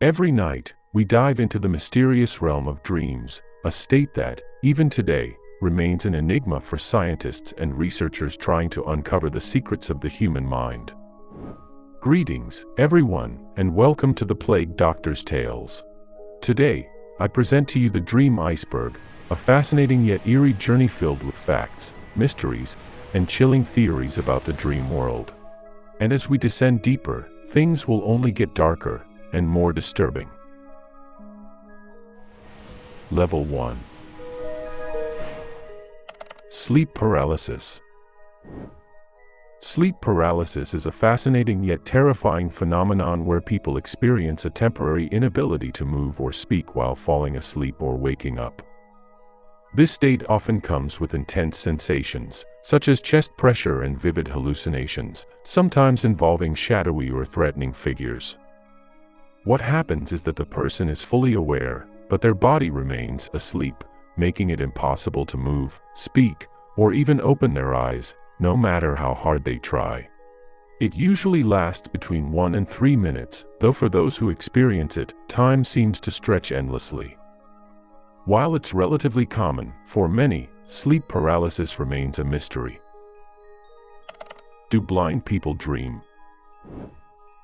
Every night, we dive into the mysterious realm of dreams, a state that, even today, remains an enigma for scientists and researchers trying to uncover the secrets of the human mind. Greetings, everyone, and welcome to the Plague Doctor's Tales. Today, I present to you the Dream Iceberg, a fascinating yet eerie journey filled with facts, mysteries, and chilling theories about the dream world. And as we descend deeper, things will only get darker and more disturbing. Level 1. Sleep paralysis. Sleep paralysis is a fascinating yet terrifying phenomenon where people experience a temporary inability to move or speak while falling asleep or waking up. This state often comes with intense sensations, such as chest pressure and vivid hallucinations, sometimes involving shadowy or threatening figures. What happens is that the person is fully aware, but their body remains asleep, making it impossible to move, speak, or even open their eyes, no matter how hard they try. It usually lasts between 1 and 3 minutes, though for those who experience it, time seems to stretch endlessly. While it's relatively common, for many, sleep paralysis remains a mystery. Do blind people dream?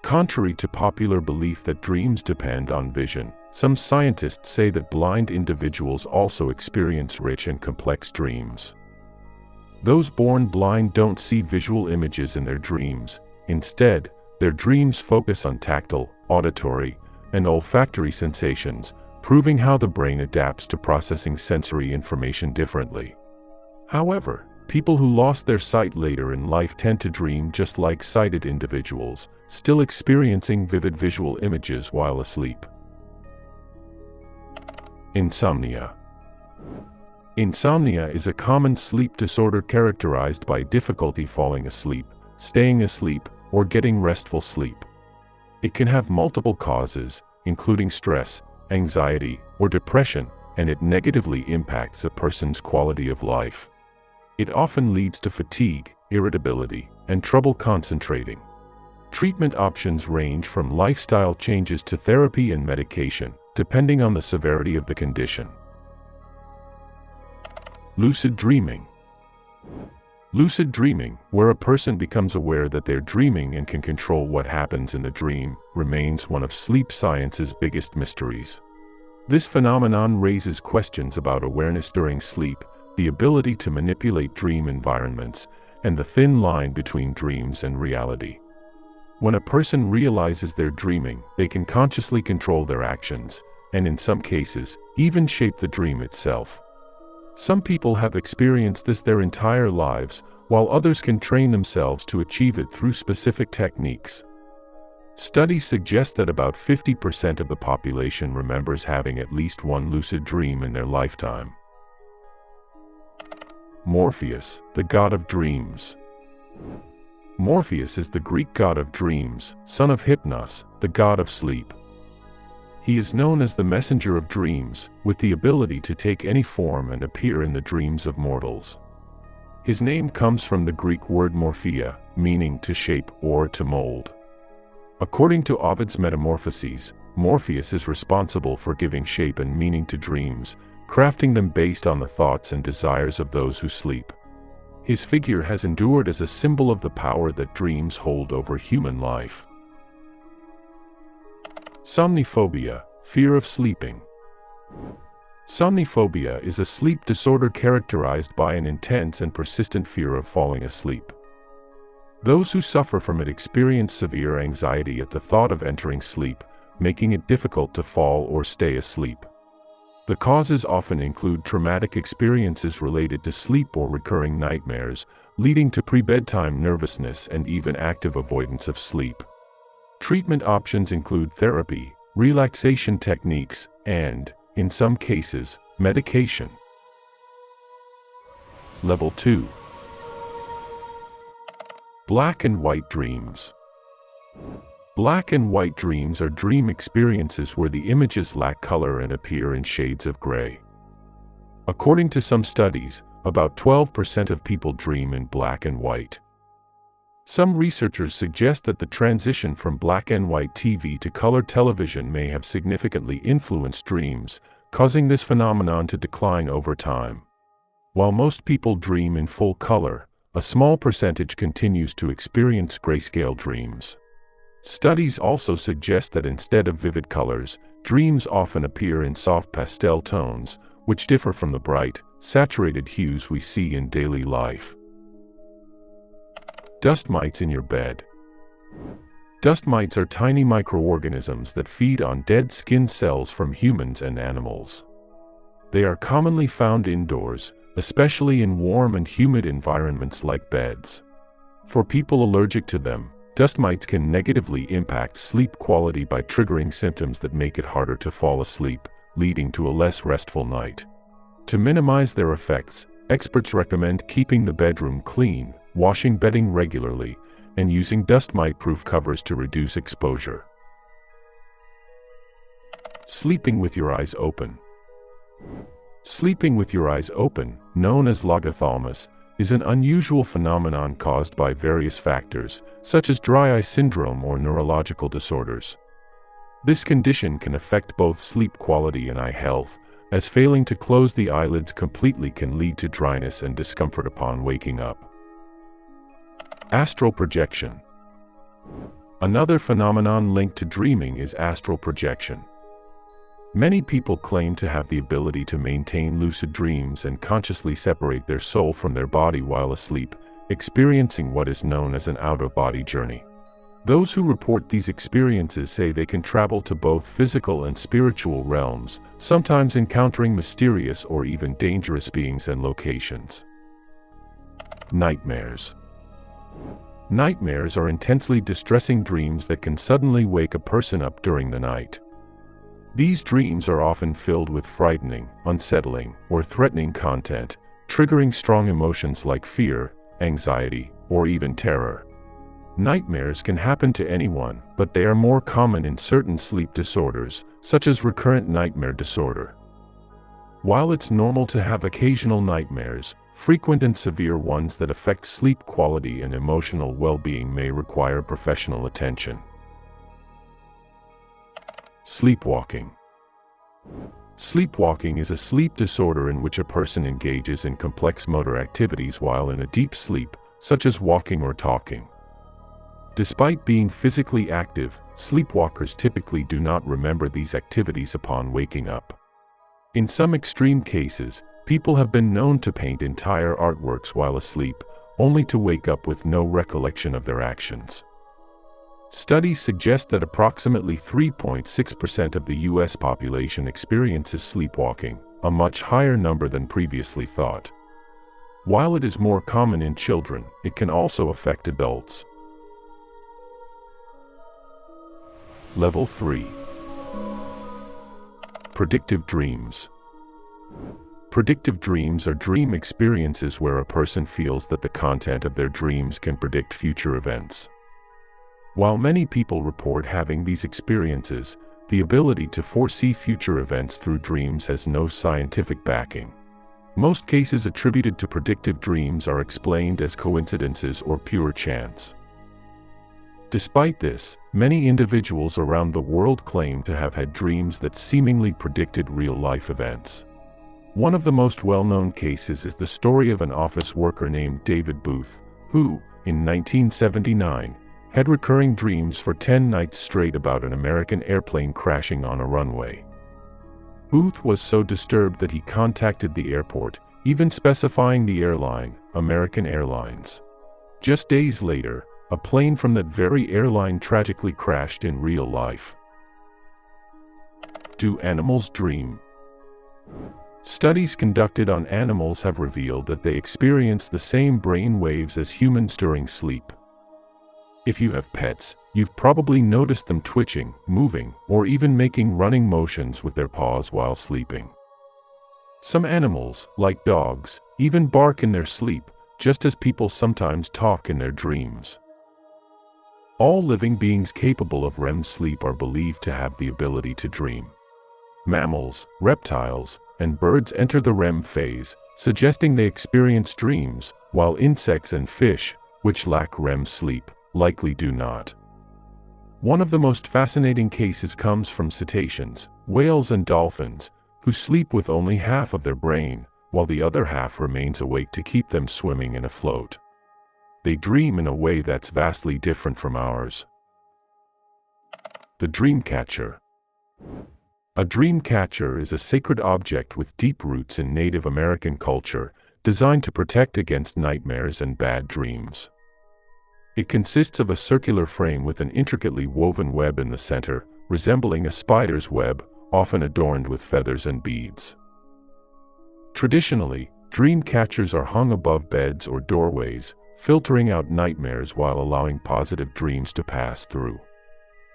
Contrary to popular belief that dreams depend on vision, some scientists say that blind individuals also experience rich and complex dreams. Those born blind don't see visual images in their dreams. Instead, their dreams focus on tactile, auditory, and olfactory sensations, proving how the brain adapts to processing sensory information differently. However, people who lost their sight later in life tend to dream just like sighted individuals, still experiencing vivid visual images while asleep. Insomnia. Insomnia is a common sleep disorder characterized by difficulty falling asleep, staying asleep, or getting restful sleep. It can have multiple causes, including stress, anxiety, or depression, and it negatively impacts a person's quality of life. It often leads to fatigue, irritability, and trouble concentrating. Treatment options range from lifestyle changes to therapy and medication, depending on the severity of the condition. Lucid dreaming. Lucid dreaming, where a person becomes aware that they're dreaming and can control what happens in the dream, remains one of sleep science's biggest mysteries. This phenomenon raises questions about awareness during sleep, the ability to manipulate dream environments, and the thin line between dreams and reality. When a person realizes they're dreaming, they can consciously control their actions, and in some cases, even shape the dream itself. Some people have experienced this their entire lives, while others can train themselves to achieve it through specific techniques. Studies suggest that about 50% of the population remembers having at least one lucid dream in their lifetime. Morpheus, the god of dreams. Morpheus is the Greek god of dreams, son of Hypnos, the god of sleep. He is known as the messenger of dreams, with the ability to take any form and appear in the dreams of mortals. His name comes from the Greek word morphia, meaning to shape or to mold. According to Ovid's Metamorphoses, Morpheus is responsible for giving shape and meaning to dreams, crafting them based on the thoughts and desires of those who sleep. His figure has endured as a symbol of the power that dreams hold over human life. Somniphobia, fear of sleeping. Somniphobia is a sleep disorder characterized by an intense and persistent fear of falling asleep. Those who suffer from it experience severe anxiety at the thought of entering sleep, making it difficult to fall or stay asleep. The causes often include traumatic experiences related to sleep or recurring nightmares, leading to pre-bedtime nervousness and even active avoidance of sleep. Treatment options include therapy, relaxation techniques, and, in some cases, medication. Level 2. Black and white dreams. Black and white dreams are dream experiences where the images lack color and appear in shades of gray. According to some studies, about 12% of people dream in black and white. Some researchers suggest that the transition from black and white TV to color television may have significantly influenced dreams, causing this phenomenon to decline over time. While most people dream in full color, a small percentage continues to experience grayscale dreams. Studies also suggest that instead of vivid colors, dreams often appear in soft pastel tones, which differ from the bright, saturated hues we see in daily life. Dust mites in your bed. Dust mites are tiny microorganisms that feed on dead skin cells from humans and animals. They are commonly found indoors, especially in warm and humid environments like beds. For people allergic to them, dust mites can negatively impact sleep quality by triggering symptoms that make it harder to fall asleep, leading to a less restful night. To minimize their effects, experts recommend keeping the bedroom clean, washing bedding regularly, and using dust mite-proof covers to reduce exposure. Sleeping with your eyes open. Sleeping with your eyes open, known as logophthalmos, is an unusual phenomenon caused by various factors, such as dry eye syndrome or neurological disorders. This condition can affect both sleep quality and eye health, as failing to close the eyelids completely can lead to dryness and discomfort upon waking up. Astral projection. Another phenomenon linked to dreaming is astral projection. Many people claim to have the ability to maintain lucid dreams and consciously separate their soul from their body while asleep, experiencing what is known as an out-of-body journey. Those who report these experiences say they can travel to both physical and spiritual realms, sometimes encountering mysterious or even dangerous beings and locations. Nightmares. Nightmares are intensely distressing dreams that can suddenly wake a person up during the night. These dreams are often filled with frightening, unsettling, or threatening content, triggering strong emotions like fear, anxiety, or even terror. Nightmares can happen to anyone, but they are more common in certain sleep disorders, such as recurrent nightmare disorder. While it's normal to have occasional nightmares, frequent and severe ones that affect sleep quality and emotional well-being may require professional attention. Sleepwalking. Sleepwalking is a sleep disorder in which a person engages in complex motor activities while in a deep sleep, such as walking or talking. Despite being physically active, sleepwalkers typically do not remember these activities upon waking up. In some extreme cases, people have been known to paint entire artworks while asleep, only to wake up with no recollection of their actions. Studies suggest that approximately 3.6% of the U.S. population experiences sleepwalking, a much higher number than previously thought. While it is more common in children, it can also affect adults. Level 3. Predictive dreams. Predictive dreams are dream experiences where a person feels that the content of their dreams can predict future events. While many people report having these experiences, the ability to foresee future events through dreams has no scientific backing. Most cases attributed to predictive dreams are explained as coincidences or pure chance. Despite this, many individuals around the world claim to have had dreams that seemingly predicted real-life events. One of the most well-known cases is the story of an office worker named David Booth, who, in 1979, had recurring dreams for 10 nights straight about an American airplane crashing on a runway. Booth was so disturbed that he contacted the airport, even specifying the airline, American Airlines. Just days later, a plane from that very airline tragically crashed in real life. Do animals dream? Studies conducted on animals have revealed that they experience the same brain waves as humans during sleep. If you have pets, you've probably noticed them twitching, moving, or even making running motions with their paws while sleeping. Some animals, like dogs, even bark in their sleep, just as people sometimes talk in their dreams. All living beings capable of REM sleep are believed to have the ability to dream. Mammals, reptiles, and birds enter the REM phase, suggesting they experience dreams, while insects and fish, which lack REM sleep, likely do not. One of the most fascinating cases comes from cetaceans, whales and dolphins, who sleep with only half of their brain, while the other half remains awake to keep them swimming and afloat. They dream in a way that's vastly different from ours. The dream catcher. A dream catcher is a sacred object with deep roots in Native American culture, designed to protect against nightmares and bad dreams. It consists of a circular frame with an intricately woven web in the center, resembling a spider's web, often adorned with feathers and beads. Traditionally, dream catchers are hung above beds or doorways, filtering out nightmares while allowing positive dreams to pass through.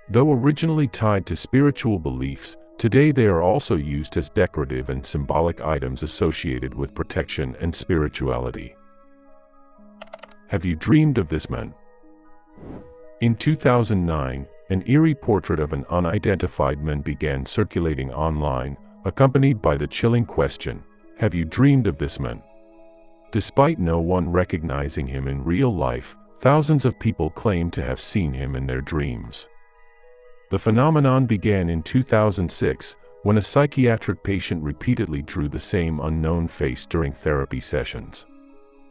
Though originally tied to spiritual beliefs, today they are also used as decorative and symbolic items associated with protection and spirituality. Have you dreamed of this man? In 2009, an eerie portrait of an unidentified man began circulating online, accompanied by the chilling question, "Have you dreamed of this man?" Despite no one recognizing him in real life, thousands of people claim to have seen him in their dreams. The phenomenon began in 2006, when a psychiatric patient repeatedly drew the same unknown face during therapy sessions.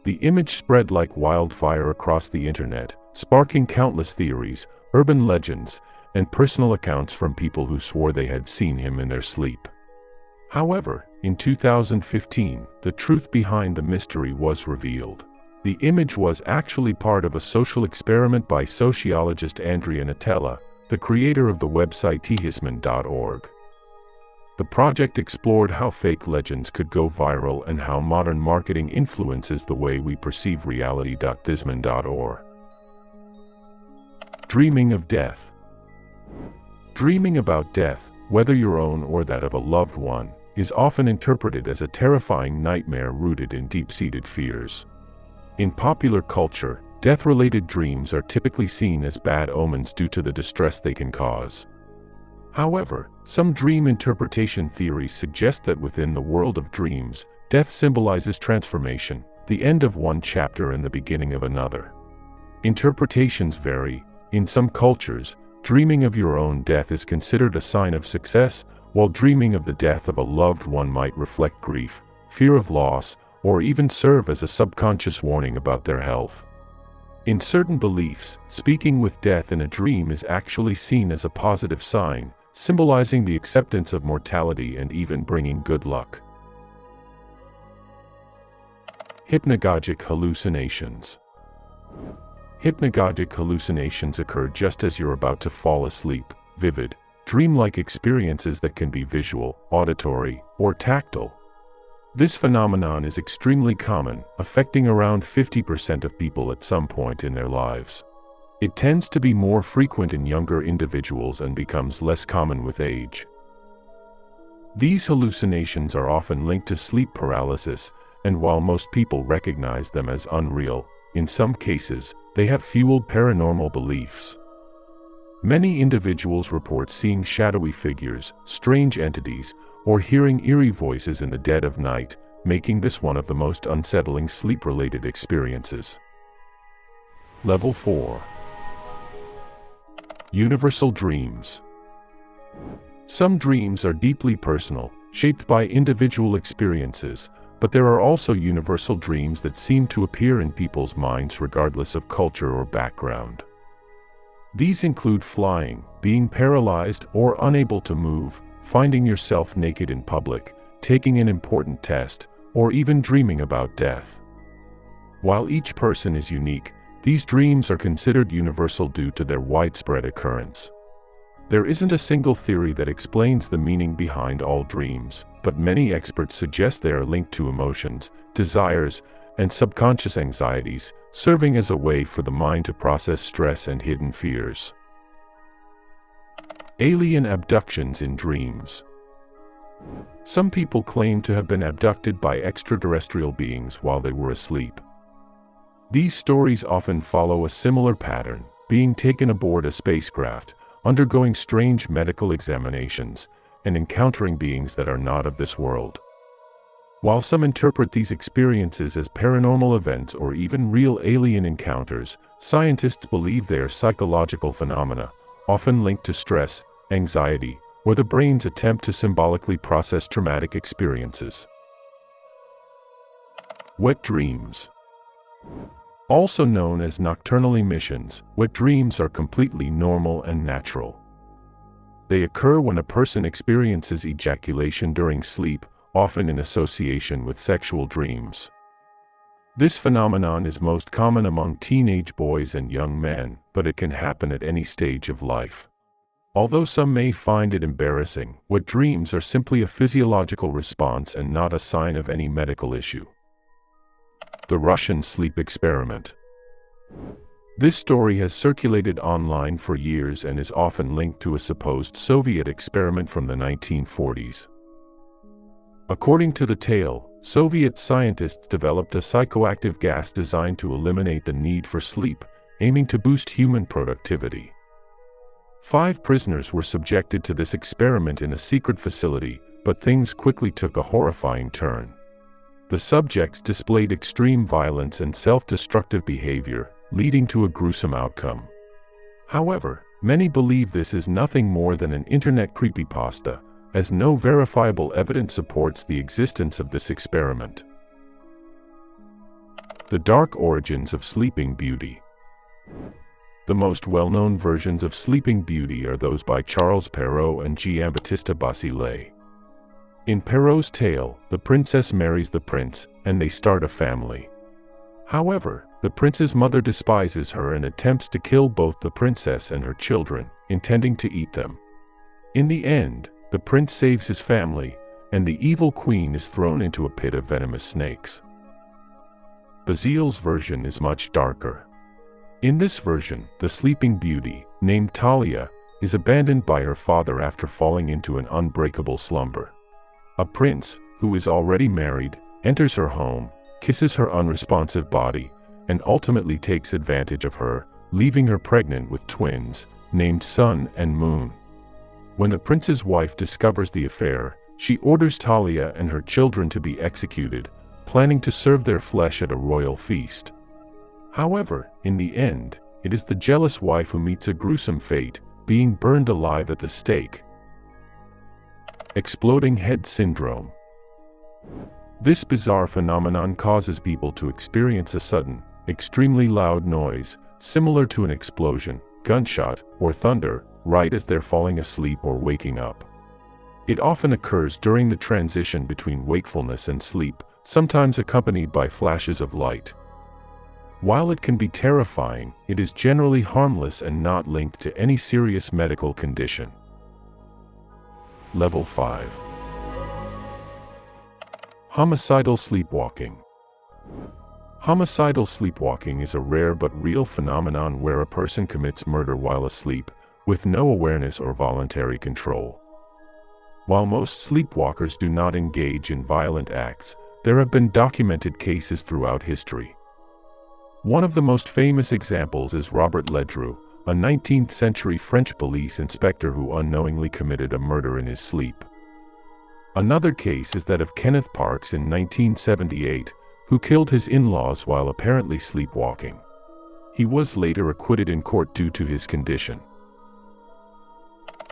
The image spread like wildfire across the internet, sparking countless theories, urban legends, and personal accounts from people who swore they had seen him in their sleep. However, in 2015, the truth behind the mystery was revealed. The image was actually part of a social experiment by sociologist Andrea Natella, the creator of the website thisman.org. The project explored how fake legends could go viral and how modern marketing influences the way we perceive reality. Thisman.org. Dreaming of death. Dreaming about death, whether your own or that of a loved one, is often interpreted as a terrifying nightmare rooted in deep-seated fears. In popular culture, death-related dreams are typically seen as bad omens due to the distress they can cause. However, some dream interpretation theories suggest that within the world of dreams, death symbolizes transformation, the end of one chapter and the beginning of another. Interpretations vary. In some cultures, dreaming of your own death is considered a sign of success, while dreaming of the death of a loved one might reflect grief, fear of loss, or even serve as a subconscious warning about their health. In certain beliefs, speaking with death in a dream is actually seen as a positive sign, symbolizing the acceptance of mortality and even bringing good luck. Hypnagogic hallucinations. Hypnagogic hallucinations occur just as you're about to fall asleep, vivid, dreamlike experiences that can be visual, auditory, or tactile. This phenomenon is extremely common, affecting around 50% of people at some point in their lives. It tends to be more frequent in younger individuals and becomes less common with age. These hallucinations are often linked to sleep paralysis, and while most people recognize them as unreal, in some cases, they have fueled paranormal beliefs. Many individuals report seeing shadowy figures, strange entities, or hearing eerie voices in the dead of night, making this one of the most unsettling sleep-related experiences. Level 4. Universal dreams. Some dreams are deeply personal, shaped by individual experiences, but there are also universal dreams that seem to appear in people's minds regardless of culture or background. These include flying, being paralyzed or unable to move, finding yourself naked in public, taking an important test, or even dreaming about death. While each person is unique, these dreams are considered universal due to their widespread occurrence. There isn't a single theory that explains the meaning behind all dreams, but many experts suggest they are linked to emotions, desires, and subconscious anxieties, serving as a way for the mind to process stress and hidden fears. Alien abductions in dreams. Some people claim to have been abducted by extraterrestrial beings while they were asleep. These stories often follow a similar pattern, being taken aboard a spacecraft, undergoing strange medical examinations, and encountering beings that are not of this world. While some interpret these experiences as paranormal events or even real alien encounters, scientists believe they are psychological phenomena, often linked to stress, anxiety, or the brain's attempt to symbolically process traumatic experiences. Wet dreams. Also known as nocturnal emissions, wet dreams are completely normal and natural. They occur when a person experiences ejaculation during sleep, often in association with sexual dreams. This phenomenon is most common among teenage boys and young men, but it can happen at any stage of life. Although some may find it embarrassing, wet dreams are simply a physiological response and not a sign of any medical issue. The Russian sleep experiment. This story has circulated online for years and is often linked to a supposed Soviet experiment from the 1940s. According to the tale, Soviet scientists developed a psychoactive gas designed to eliminate the need for sleep, aiming to boost human productivity. 5 prisoners were subjected to this experiment in a secret facility, but things quickly took a horrifying turn. The subjects displayed extreme violence and self-destructive behavior, leading to a gruesome outcome. However, many believe this is nothing more than an internet creepypasta, as no verifiable evidence supports the existence of this experiment. The dark origins of Sleeping Beauty. The most well-known versions of Sleeping Beauty are those by Charles Perrault and Giambattista Basile. In Perrault's tale, the princess marries the prince, and they start a family. However, the prince's mother despises her and attempts to kill both the princess and her children, intending to eat them. In the end, the prince saves his family, and the evil queen is thrown into a pit of venomous snakes. Basile's version is much darker. In this version, the Sleeping Beauty, named Talia, is abandoned by her father after falling into an unbreakable slumber. A prince, who is already married, enters her home, kisses her unresponsive body, and ultimately takes advantage of her, leaving her pregnant with twins, named Sun and Moon. When the prince's wife discovers the affair, she orders Talia and her children to be executed, planning to serve their flesh at a royal feast. However, in the end, it is the jealous wife who meets a gruesome fate, being burned alive at the stake. Exploding head syndrome. This bizarre phenomenon causes people to experience a sudden, extremely loud noise, similar to an explosion, gunshot, or thunder, right as they're falling asleep or waking up. It often occurs during the transition between wakefulness and sleep, sometimes accompanied by flashes of light. While it can be terrifying, it is generally harmless and not linked to any serious medical condition. Level 5. Homicidal sleepwalking. Homicidal sleepwalking is a rare but real phenomenon where a person commits murder while asleep, with no awareness or voluntary control. While most sleepwalkers do not engage in violent acts, there have been documented cases throughout history. One of the most famous examples is Robert Ledru, a 19th-century French police inspector who unknowingly committed a murder in his sleep. Another case is that of Kenneth Parks in 1978, who killed his in-laws while apparently sleepwalking. He was later acquitted in court due to his condition.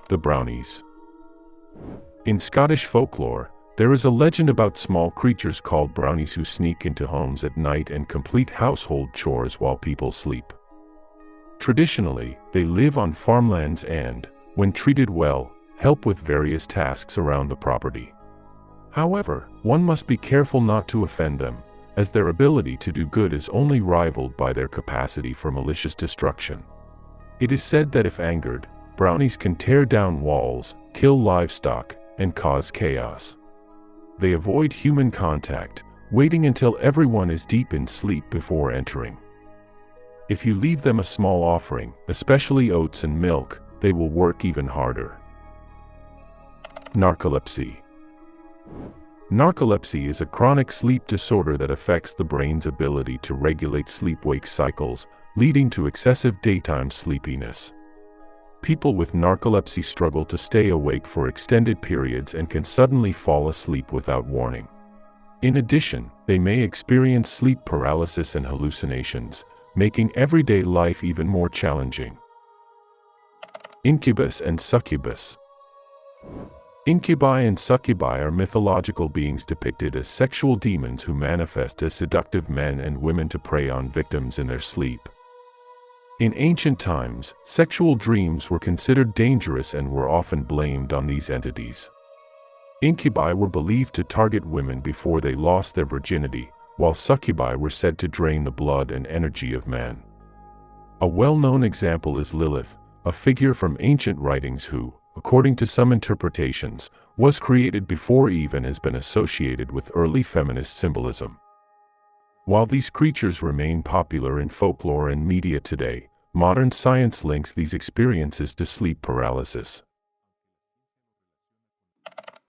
The Brownies. In Scottish folklore, there is a legend about small creatures called brownies who sneak into homes at night and complete household chores while people sleep. Traditionally, they live on farmlands and, when treated well, help with various tasks around the property. However, one must be careful not to offend them, as their ability to do good is only rivaled by their capacity for malicious destruction. It is said that if angered, brownies can tear down walls, kill livestock, and cause chaos. They avoid human contact, waiting until everyone is deep in sleep before entering. If you leave them a small offering, especially oats and milk, they will work even harder. Narcolepsy. Narcolepsy is a chronic sleep disorder that affects the brain's ability to regulate sleep-wake cycles, leading to excessive daytime sleepiness. People with narcolepsy struggle to stay awake for extended periods and can suddenly fall asleep without warning. In addition, they may experience sleep paralysis and hallucinations, making everyday life even more challenging. Incubus and succubus. Incubi and succubi are mythological beings depicted as sexual demons who manifest as seductive men and women to prey on victims in their sleep. In ancient times, sexual dreams were considered dangerous and were often blamed on these entities. Incubi were believed to target women before they lost their virginity, while succubi were said to drain the blood and energy of man. A well-known example is Lilith, a figure from ancient writings who, according to some interpretations, was created before Eve and has been associated with early feminist symbolism. While these creatures remain popular in folklore and media today, modern science links these experiences to sleep paralysis.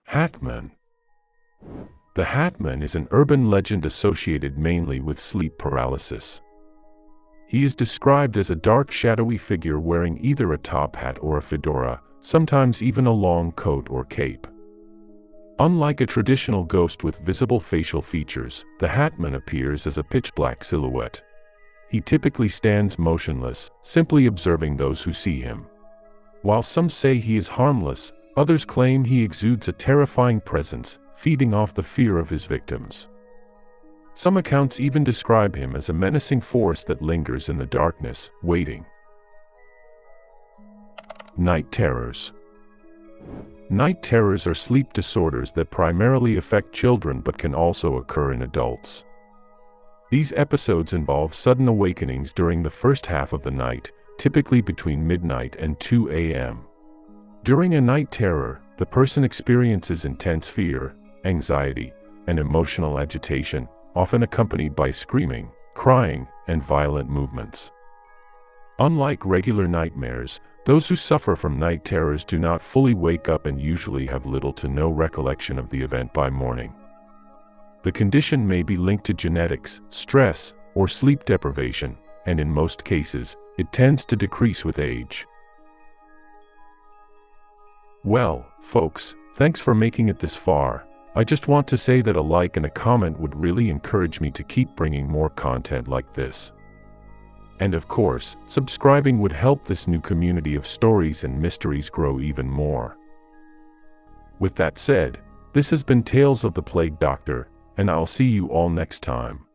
Hatman. The Hatman is an urban legend associated mainly with sleep paralysis. He is described as a dark, shadowy figure wearing either a top hat or a fedora, sometimes even a long coat or cape. Unlike a traditional ghost with visible facial features, the Hatman appears as a pitch-black silhouette. He typically stands motionless, simply observing those who see him. While some say he is harmless, others claim he exudes a terrifying presence, feeding off the fear of his victims. Some accounts even describe him as a menacing force that lingers in the darkness, waiting. Night terrors. Night terrors are sleep disorders that primarily affect children but can also occur in adults. These episodes involve sudden awakenings during the first half of the night, typically between midnight and 2 a.m. During a night terror, the person experiences intense fear, anxiety, and emotional agitation, often accompanied by screaming, crying, and violent movements. Unlike regular nightmares, those who suffer from night terrors do not fully wake up and usually have little to no recollection of the event by morning. The condition may be linked to genetics, stress, or sleep deprivation, and in most cases, it tends to decrease with age. Well, folks, thanks for making it this far. I just want to say that a like and a comment would really encourage me to keep bringing more content like this. And of course, subscribing would help this new community of stories and mysteries grow even more. With that said, this has been Tales of the Plague Doctor, and I'll see you all next time.